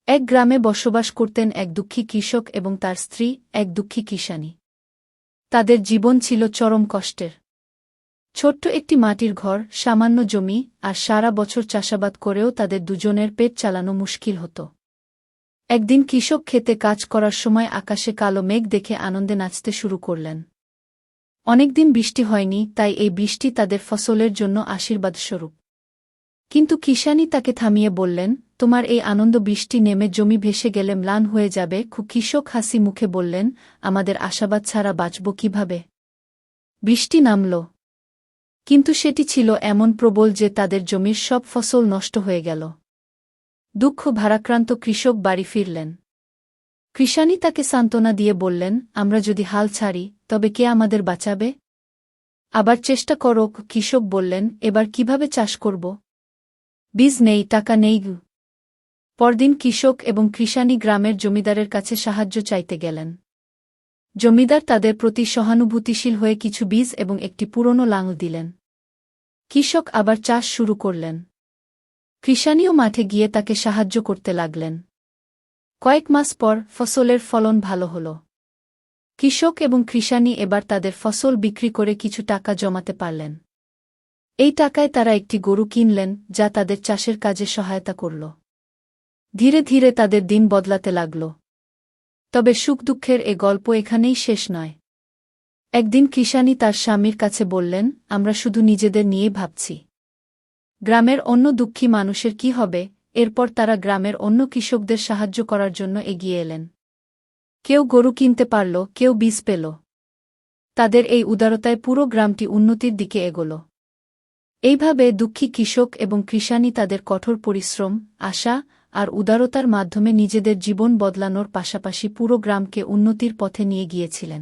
এক গ্রামে বসবাস করতেন এক দুঃখী কৃষক এবং তার স্ত্রী, এক দুঃখী কিষাণী। তাদের জীবন ছিল চরম কষ্টের। ছোট্ট একটি মাটির ঘর, সামান্য জমি, আর সারা বছর চাষাবাদ করেও তাদের দুজনের পেট চালানো মুশকিল হতো। একদিন কৃষক খেতে কাজ করার সময় আকাশে কালো মেঘ দেখে আনন্দে নাচতে শুরু করলেন। অনেকদিন বৃষ্টি হয়নি, তাই এই বৃষ্টি তাদের ফসলের জন্য আশীর্বাদস্বরূপ। কিন্তু কিষাণী তাকে থামিয়ে বললেন, তোমার এই আনন্দ বৃষ্টি নেমে জমি ভেসে গেলে ম্লান হয়ে যাবে। কৃষক হাসি মুখে বললেন, আমাদের আশাবাদ ছাড়া বাঁচব কিভাবে? বৃষ্টি নামল, কিন্তু সেটি ছিল এমন প্রবল যে তাদের জমির সব ফসল নষ্ট হয়ে গেল। দুঃখ ভারাক্রান্ত কৃষক বাড়ি ফিরলেন। কিষাণী তাকে সান্ত্বনা দিয়ে বললেন, আমরা যদি হাল ছাড়ি, তবে কে আমাদের বাঁচাবে? আবার চেষ্টা করো। কৃষক বললেন, এবার কিভাবে চাষ করব? বীজ নেই, টাকা নেই। পরদিন কৃষক এবং কিষাণী গ্রামের জমিদারের কাছে সাহায্য চাইতে গেলেন। জমিদার তাদের প্রতি সহানুভূতিশীল হয়ে কিছু বীজ এবং একটি পুরনো লাঙল দিলেন। কৃষক আবার চাষ শুরু করলেন। কিষাণীও মাঠে গিয়ে তাকে সাহায্য করতে লাগলেন। কয়েক মাস পর ফসলের ফলন ভালো হল। কৃষক এবং কিষাণী এবার তাদের ফসল বিক্রি করে কিছু টাকা জমাতে পারলেন। এই টাকায় তারা একটি গরু কিনলেন, যা তাদের চাষের কাজে সহায়তা করল। ধীরে ধীরে তাদের দিন বদলাতে লাগল। তবে সুখ দুঃখের এ গল্প এখানেই শেষ নয়। একদিন কিষাণী তার স্বামীর কাছে বললেন, আমরা শুধু নিজেদের নিয়েই ভাবছি। গ্রামের অন্য দুঃখী মানুষের কি হবে? এরপর তারা গ্রামের অন্য কৃষকদের সাহায্য করার জন্য এগিয়ে এলেন। কেউ গরু কিনতে পারল, কেউ বীজ পেল। তাদের এই উদারতায় পুরো গ্রামটি উন্নতির দিকে এগোল। এইভাবে দুঃখী কৃষক এবং কিষাণী তাদের কঠোর পরিশ্রম, আশা আর উদারতার মাধ্যমে নিজেদের জীবন বদলানোর পাশাপাশি পুরো গ্রামকে উন্নতির পথে নিয়ে গিয়েছিলেন।